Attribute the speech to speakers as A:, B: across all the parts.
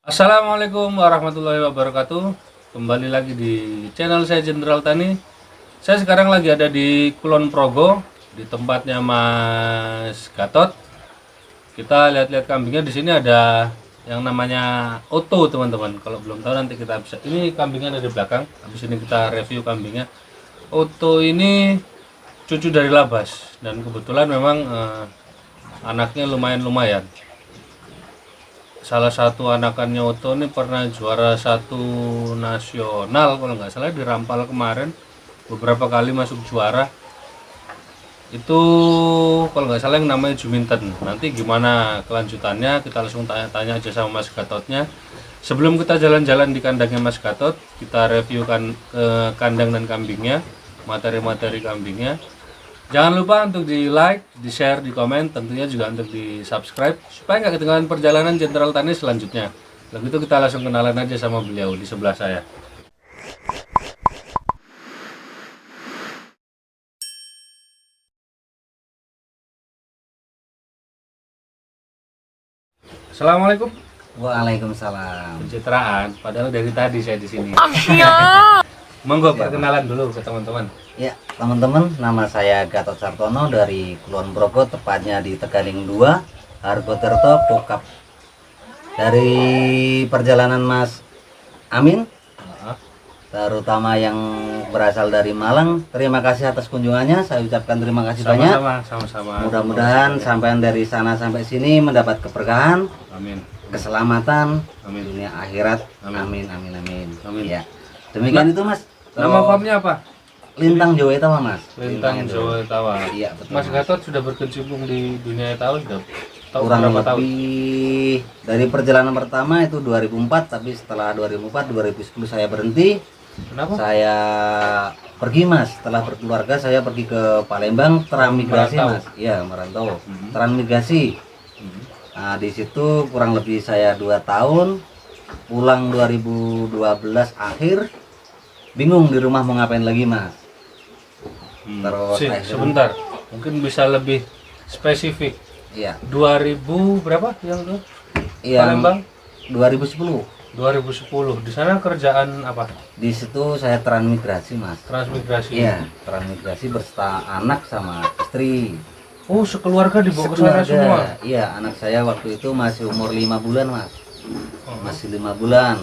A: Assalamualaikum warahmatullahi wabarakatuh. Kembali lagi di channel saya Jenderal Tani. Saya sekarang lagi ada di Kulon Progo, di tempatnya Mas Gatot. Kita lihat-lihat kambingnya. Di sini ada yang namanya Oto, teman-teman. Kalau belum tahu nanti kita bisa. Ini kambingnya dari belakang. Habis ini kita review kambingnya. Oto ini cucu dari Labas dan kebetulan memang anaknya lumayan. Salah satu anakannya Oto ini pernah juara satu nasional kalau nggak salah di Rampal kemarin, beberapa kali masuk juara. Itu kalau nggak salah yang namanya Juminten. Nanti gimana kelanjutannya kita langsung tanya-tanya aja sama Mas Gatotnya. Sebelum kita jalan-jalan di kandangnya Mas Gatot, kita reviewkan kandang dan kambingnya, materi-materi kambingnya. Jangan lupa untuk di like, di share, di komen, tentunya juga untuk di subscribe supaya nggak ketinggalan perjalanan Jenderal Tani selanjutnya. Begitu kita langsung kenalan aja sama beliau di sebelah saya. Assalamualaikum.
B: Waalaikumsalam.
A: Pencitraan, padahal dari tadi saya di sini. Monggo perkenalan dulu ke teman-teman.
B: Ya, teman-teman, nama saya Gatot Sartono dari Kulon Progo, tepatnya di Tegaling 2, Hargoterto, Pokap. Dari perjalanan Mas Amin, terutama yang berasal dari Malang, terima kasih atas kunjungannya. Saya ucapkan terima kasih banyak.
A: Sama-sama.
B: Mudah-mudahan sampai dari sana sampai sini mendapat keberkahan,
A: Amin.
B: keselamatan,
A: Amin.
B: dunia akhirat.
A: Amin.
B: Amin. Ya, demikian itu Mas.
A: Nama farmnya apa?
B: Lintang Jawa Tawa, Mas.
A: Lintang Jawa Tawa.
B: Iya, betul.
A: Mas Gatot sudah berkecimpung di dunia tahu sudah
B: Kurang
A: berapa tahun?
B: lebih dari perjalanan pertama itu 2004, tapi setelah 2004 2010 saya berhenti.
A: Kenapa?
B: Saya pergi, Mas. Setelah berkeluarga saya pergi ke Palembang, transmigrasi,
A: Merantau.
B: Mas. Iya, merantau. Transmigrasi. Nah, di situ kurang lebih saya 2 tahun. Pulang 2012 akhir. Bingung di rumah mau ngapain lagi, Mas. Terus
A: Sebentar, mungkin bisa lebih spesifik.
B: Iya.
A: 2000 berapa yang itu?
B: Yang
A: Palembang
B: 2010.
A: 2010. Di sana kerjaan apa?
B: Di situ saya transmigrasi, Mas.
A: Transmigrasi.
B: Iya, transmigrasi beserta anak sama istri.
A: Oh, sekeluarga dibawa ke sana semua.
B: Iya, anak saya waktu itu masih umur 5 bulan, Mas.
A: Oh.
B: Masih 5 bulan.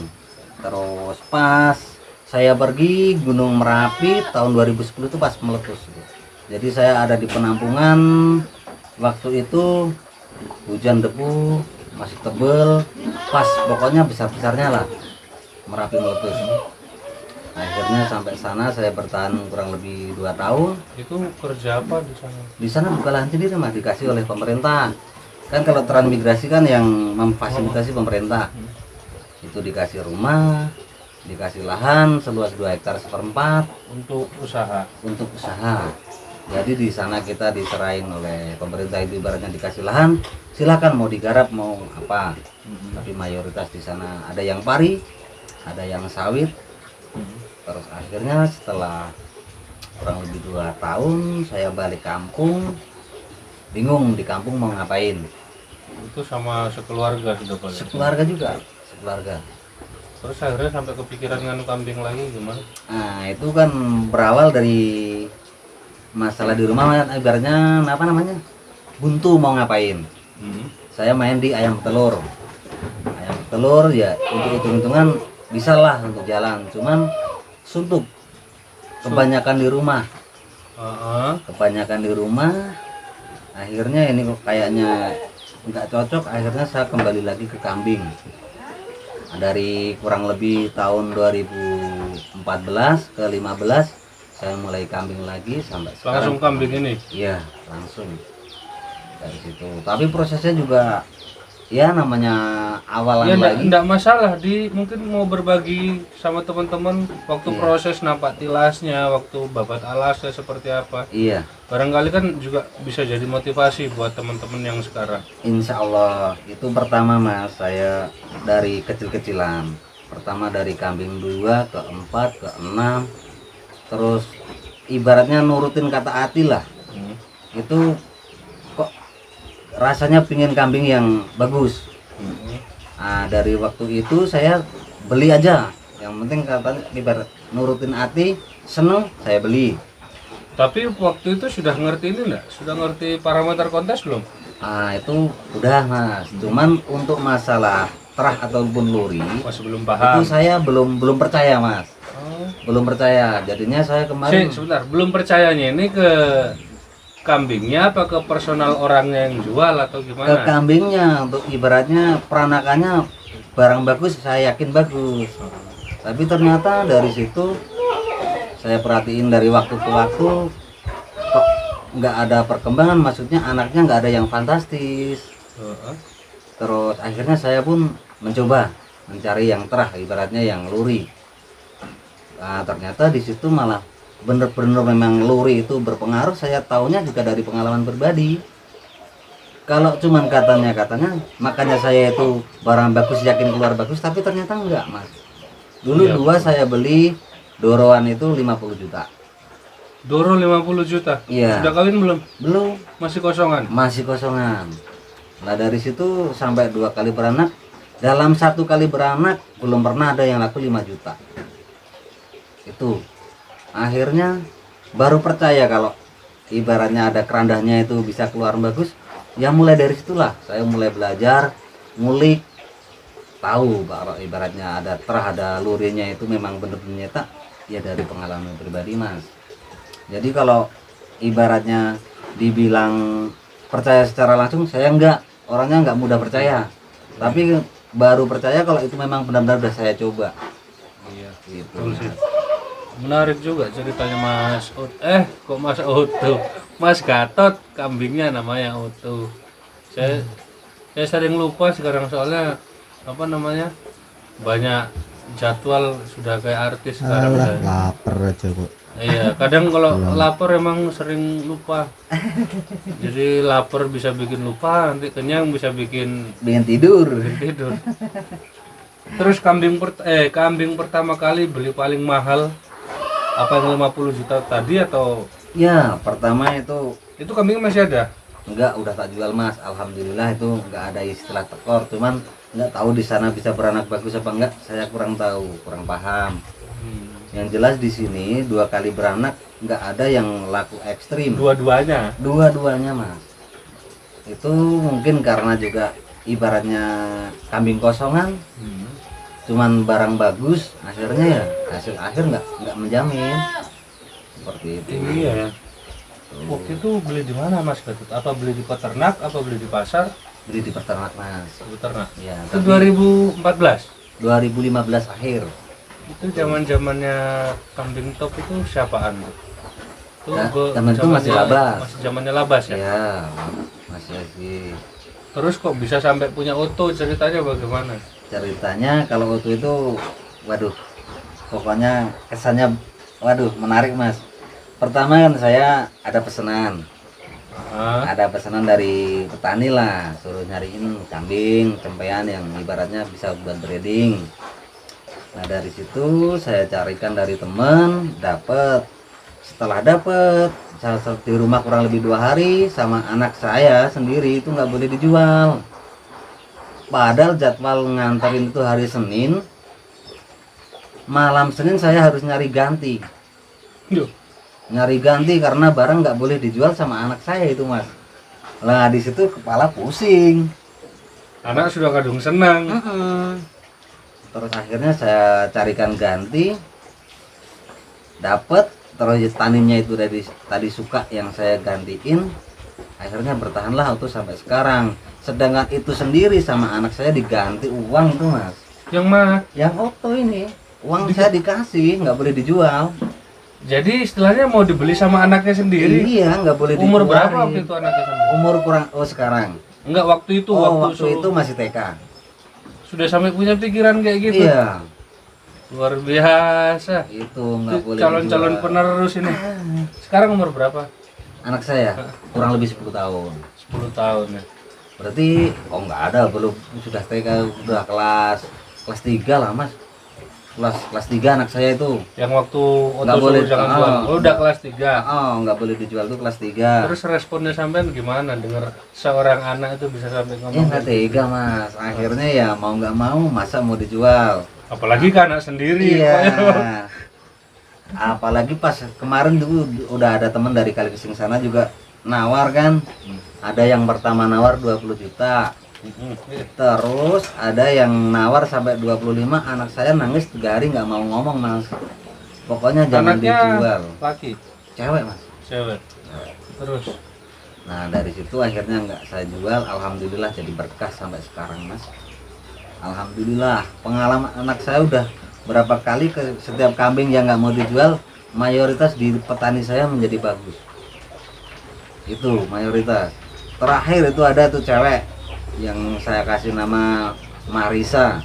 B: Terus pas saya pergi Gunung Merapi tahun 2010 itu pas meletus. Jadi saya ada di penampungan waktu itu, hujan debu masih tebel, pas pokoknya besar-besarnya lah Merapi meletus. Akhirnya sampai sana saya bertahan kurang lebih 2 tahun.
A: Itu kerja apa di sana?
B: Di sana buka lahan sendiri, Mas, dikasih oleh pemerintah. Kan kalau transmigrasi kan yang memfasilitasi pemerintah. Itu dikasih rumah, dikasih lahan seluas 2 hektar 1/4
A: Untuk usaha.
B: untuk usaha. Jadi di sana kita diserahin oleh pemerintah, itu ibaratnya dikasih lahan, silakan mau digarap mau apa. Tapi mayoritas di sana ada yang pari, ada yang sawit. Terus akhirnya setelah kurang lebih 2 tahun saya balik kampung, bingung di kampung mau ngapain.
A: Itu sama sekeluarga sudah balik.
B: Sekeluarga juga, sekeluarga.
A: Terus akhirnya sampai kepikiran nganu kambing lagi gimana?
B: Nah, itu kan berawal dari masalah di rumah, ibaratnya apa namanya, buntu mau ngapain. Saya main di ayam telur ya, untuk hitung-hitungan bisa lah untuk jalan, cuman suntuk kebanyakan di rumah. Akhirnya ini kok kayaknya nggak cocok. Akhirnya saya kembali lagi ke kambing. Dari kurang lebih tahun 2014 ke 15 saya mulai kambing lagi sampai sekarang.
A: Langsung kambing ini?
B: Iya, langsung dari situ. Tapi prosesnya juga ya namanya awalan
A: Ya
B: lagi.
A: enggak masalah, mungkin mau berbagi sama teman-teman waktu
B: Iya.
A: proses nampak tilasnya, waktu babat alasnya seperti apa.
B: Iya,
A: Barangkali kan juga bisa jadi motivasi buat teman-teman yang sekarang.
B: insya Allah. Itu pertama, Mas, saya dari kecil-kecilan. Pertama dari kambing 2 ke 4 ke 6. Terus ibaratnya nurutin kata hati lah. Itu kok rasanya pingin kambing yang bagus. Nah, dari waktu itu saya beli aja, yang penting katanya ibarat nurutin hati, seneng saya beli.
A: Tapi waktu itu sudah ngerti ini enggak? Sudah ngerti parameter kontes belum?
B: Nah, itu udah mas, cuman untuk masalah terah ataupun luri
A: Masih belum
B: itu
A: paham.
B: saya belum percaya mas,
A: Oh.
B: belum percaya. Jadinya saya kemarin
A: Sebentar, belum percayanya ini ke kambingnya apa ke personal orangnya yang jual atau
B: ke
A: gimana?
B: kambingnya, untuk ibaratnya peranakannya barang bagus, saya yakin bagus. Tapi ternyata dari situ saya perhatiin dari waktu ke waktu kok nggak ada perkembangan, maksudnya anaknya nggak ada yang fantastis.
A: Heeh.
B: Terus akhirnya saya pun mencoba mencari yang terah, ibaratnya yang luri. Nah, ternyata di situ malah bener-bener memang luri itu berpengaruh. Saya taunya juga dari pengalaman pribadi. Kalau cuman katanya, makanya saya itu barang bagus yakin keluar bagus, tapi ternyata enggak mas. Dulu
A: Iya,
B: dua
A: betul.
B: saya beli doroan itu 50 juta.
A: Doro 50 juta.
B: Iya.
A: Sudah kawin belum?
B: Belum,
A: Masih kosongan.
B: masih kosongan. Nah dari situ sampai 2 kali beranak. Dalam 1 kali beranak belum pernah ada yang laku 5 juta. Itu akhirnya baru percaya kalau ibaratnya ada kerandanya itu bisa keluar bagus. Ya mulai dari situlah saya mulai belajar, ngulik, tahu kalau ibaratnya ada terah, ada lurinya itu memang benar-benar nyata. Ya dari pengalaman pribadi mas. Jadi kalau ibaratnya dibilang percaya secara langsung, saya orangnya nggak mudah percaya. Tapi baru percaya kalau itu memang benar-benar udah saya coba.
A: Iya.
B: Gitu.
A: Betul sih. Menarik juga ceritanya Mas kok Mas Oto, Mas Gatot, kambingnya namanya Oto. Saya sering lupa sekarang soalnya apa namanya, banyak jadwal sudah kayak artis sekarang
C: Alah,
A: saya.
C: lapar aja kok.
A: Iya, kadang kalau lapar emang sering lupa. Jadi lapar bisa bikin lupa, nanti kenyang bisa bikin
B: Bikin tidur.
A: tidur. Terus kambing pertama kali beli paling mahal apa yang 50 juta tadi atau
B: Ya pertama itu
A: itu kambing masih ada?
B: enggak, udah tak jual mas. Alhamdulillah itu enggak ada istilah tekor. Cuman enggak tahu di sana bisa beranak bagus apa enggak. Saya kurang tahu, kurang paham. Yang jelas di sini 2 kali beranak nggak ada yang laku ekstrim.
A: Dua-duanya.
B: Dua-duanya mas. Itu mungkin karena juga ibaratnya kambing kosongan, cuman barang bagus, akhirnya ya hasil akhir nggak menjamin. Seperti itu.
A: Iya ya. Waktu itu beli di mana Mas Gatot? Apa beli di peternak? Apa beli di pasar?
B: Beli di peternak mas.
A: Di peternak.
B: Ya.
A: Itu
B: Tapi
A: 2014.
B: 2015 akhir.
A: Itu zamannya kambing top itu siapaan tuh? Itu
B: Ya, zaman itu masih labas.
A: Masih zamannya labas ya?
B: Ya masih lagi.
A: Terus kok bisa sampai punya Oto, ceritanya bagaimana?
B: Ceritanya kalau waktu itu, waduh, pokoknya kesannya, waduh, menarik mas. Pertama kan saya ada pesanan, dari petani lah, suruh nyariin kambing cempean yang ibaratnya bisa buat breeding. Nah dari situ saya carikan dari temen, dapet. Setelah dapet, di rumah kurang lebih 2 hari sama anak saya sendiri itu nggak boleh dijual. Padahal jadwal nganterin itu hari Senin, malam Senin saya harus nyari ganti.
A: Duh.
B: Nyari ganti karena barang nggak boleh dijual sama anak saya itu mas. Lah di situ kepala pusing.
A: Anak sudah kadung senang.
B: Terus akhirnya saya carikan ganti, dapet. Terus taninnya itu dari tadi suka yang saya gantiin, akhirnya bertahanlah auto sampai sekarang. Sedangkan itu sendiri sama anak saya diganti uang itu mas.
A: Yang mana?
B: Yang auto ini uang saya dikasih, nggak boleh dijual.
A: Jadi istilahnya mau dibeli sama anaknya sendiri.
B: Iya, nggak boleh
A: Umur
B: dikeluarin.
A: berapa waktu itu anaknya sama?
B: Umur kurang, sekarang.
A: Enggak, waktu itu
B: Waktu itu masih TK.
A: sudah sampai punya pikiran kayak gitu.
B: Iya,
A: Luar biasa.
B: itu nggak boleh
A: Calon-calon
B: dijual.
A: penerus ini. Sekarang umur berapa?
B: Anak saya kurang lebih 10 tahun.
A: 10 tahun ya.
B: Berarti nggak ada, belum, sudah TK, udah kelas 3 lah mas. kelas 3 anak saya itu.
A: Yang waktu
B: Nggak
A: Oto
B: boleh.
A: suruh jangan jual. Oh, udah kelas 3.
B: Oh, nggak boleh dijual tuh kelas 3.
A: Terus responnya sampean gimana dengar seorang anak itu bisa sampai ngomong?
B: Nggak tega mas. Akhirnya ya mau nggak mau, masa mau dijual.
A: Apalagi ke anak sendiri.
B: Iya. Apalagi pas kemarin dulu udah ada teman dari Kaligesing sana juga nawar kan. Ada yang pertama nawar 20 juta. Terus ada yang nawar sampai 25. Anak saya nangis 3 hari nggak mau ngomong mas. Pokoknya jangan
A: Anaknya
B: dijual.
A: laki,
B: Cewek mas.
A: cewek. Terus
B: Nah dari situ akhirnya nggak saya jual. Alhamdulillah jadi berkah sampai sekarang mas. Alhamdulillah pengalaman anak saya udah berapa kali ke setiap kambing yang nggak mau dijual, mayoritas di petani saya menjadi bagus. Itu mayoritas. Terakhir itu ada tuh cewek yang saya kasih nama Marisa.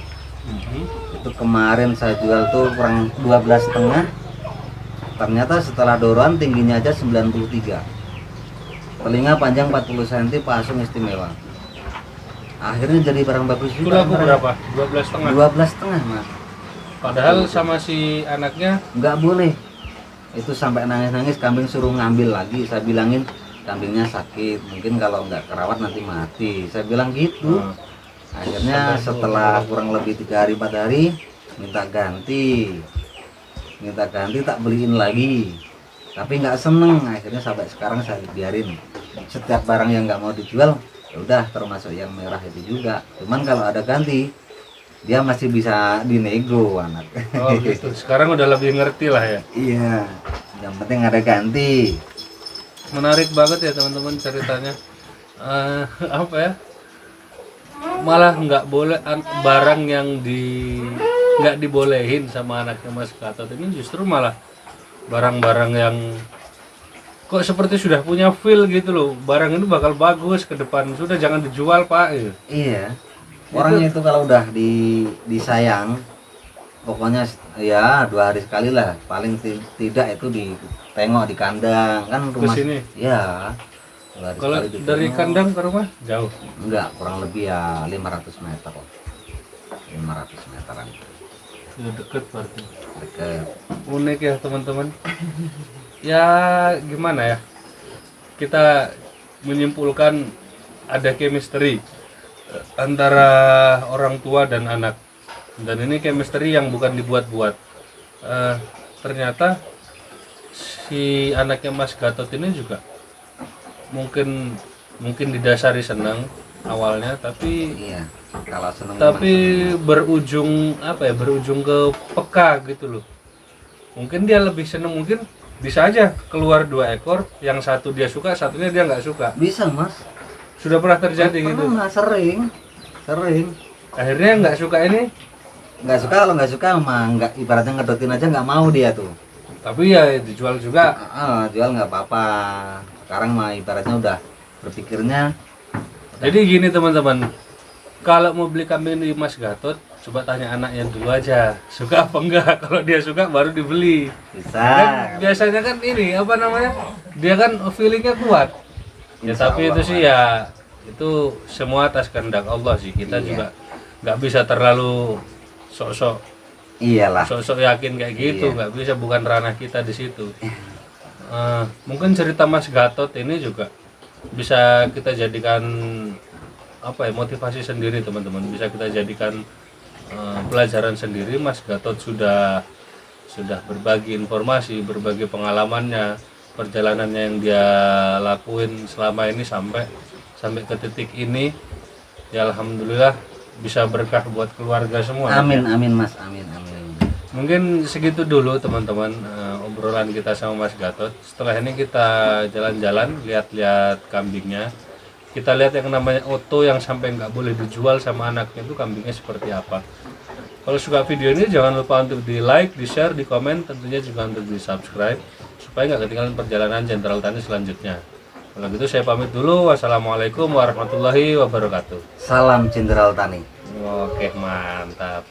B: Itu kemarin saya jual tuh kurang 12,5. Ternyata setelah doron tingginya aja 93. Telinga panjang 40 cm, pasung istimewa. Akhirnya jadi barang bagus
A: itu
B: juga.
A: laku berapa? 12,5.
B: 12,5 mas.
A: Padahal sama si anaknya
B: Nggak boleh. Itu sampai nangis-nangis, kambing suruh ngambil lagi. Saya bilangin kambingnya sakit, mungkin kalau nggak kerawat nanti mati. Saya bilang gitu. Akhirnya setelah kurang lebih 3 hari 4 hari minta ganti tak beliin lagi, tapi nggak seneng. Akhirnya sampai sekarang saya biarin. Setiap barang yang nggak mau dijual ya udah, termasuk yang merah itu juga. Cuman kalau ada ganti dia masih bisa dinego anak.
A: oh gitu. Sekarang udah lebih ngerti lah ya.
B: Iya, yang penting ada ganti.
A: Menarik banget ya teman-teman ceritanya. Apa ya? Malah nggak boleh barang yang nggak dibolehin sama anaknya Mas Gatot ini justru malah barang-barang yang kok seperti sudah punya feel gitu loh. Barang ini bakal bagus ke depan. Sudah jangan dijual Pak. Gitu.
B: Iya. Orangnya itu kalau udah disayang, pokoknya ya 2 hari sekali lah. Paling tidak itu ditengok di kandang kan rumah.
A: Kesini?
B: Ya. 2 hari
A: Kalau
B: sekali ditengok.
A: dari kandang ke rumah jauh.
B: Enggak, kurang lebih ya 500 meter lah. 500 meteran.
A: Ya deket berarti.
B: Deket.
A: Unik ya teman-teman. Ya gimana ya? Kita menyimpulkan ada chemistry antara orang tua dan anak. Dan ini chemistry yang bukan dibuat-buat. Ternyata si anaknya Mas Gatot ini juga mungkin didasari senang awalnya, tapi
B: Iya. Kalau seneng
A: tapi
B: memang
A: berujung apa ya, berujung ke peka gitu loh. Mungkin dia lebih seneng, mungkin bisa aja keluar 2 ekor, yang satu dia suka, satunya dia nggak suka.
B: seneng. Bisa mas.
A: Sudah pernah terjadi gitu.
B: Pernah, sering.
A: Akhirnya nggak suka ini,
B: Nggak suka, kalau nggak suka mah nggak, ibaratnya ngedotin aja nggak mau dia tuh.
A: tapi ya dijual juga.
B: Jual nggak apa-apa. Sekarang mah ibaratnya udah berpikirnya.
A: Jadi gini teman-teman, kalau mau beli kambing di Mas Gatot, coba tanya anaknya dulu aja, suka apa enggak. Kalau dia suka baru dibeli.
B: Bisa.
A: Kan biasanya kan ini apa namanya, dia kan feelingnya kuat. Ya
B: Insya
A: tapi
B: Allah,
A: itu sih
B: Mas.
A: ya itu semua atas kehendak Allah sih. Kita
B: Iya.
A: juga nggak bisa terlalu sok-sok
B: Iyalah.
A: yakin kayak gitu,
B: Iya.
A: nggak bisa, bukan ranah kita di situ. Mungkin cerita Mas Gatot ini juga bisa kita jadikan apa ya, motivasi sendiri teman-teman, bisa kita jadikan pelajaran sendiri. Mas Gatot sudah berbagi informasi, berbagi pengalamannya, perjalanannya yang dia lakuin selama ini sampai ke titik ini. Ya alhamdulillah bisa berkah buat keluarga semua.
B: Amin amin mas, amin amin.
A: Mungkin segitu dulu teman-teman obrolan kita sama Mas Gatot. Setelah ini kita jalan-jalan, lihat-lihat kambingnya. Kita lihat yang namanya Oto yang sampai nggak boleh dijual sama anaknya itu kambingnya seperti apa. Kalau suka video ini jangan lupa untuk di like, di share, di komen, tentunya juga untuk di subscribe supaya nggak ketinggalan perjalanan Jenderal Tani selanjutnya. Kalau gitu saya pamit dulu. Wassalamualaikum warahmatullahi wabarakatuh.
B: Salam Jenderal Tani.
A: Oke, mantap.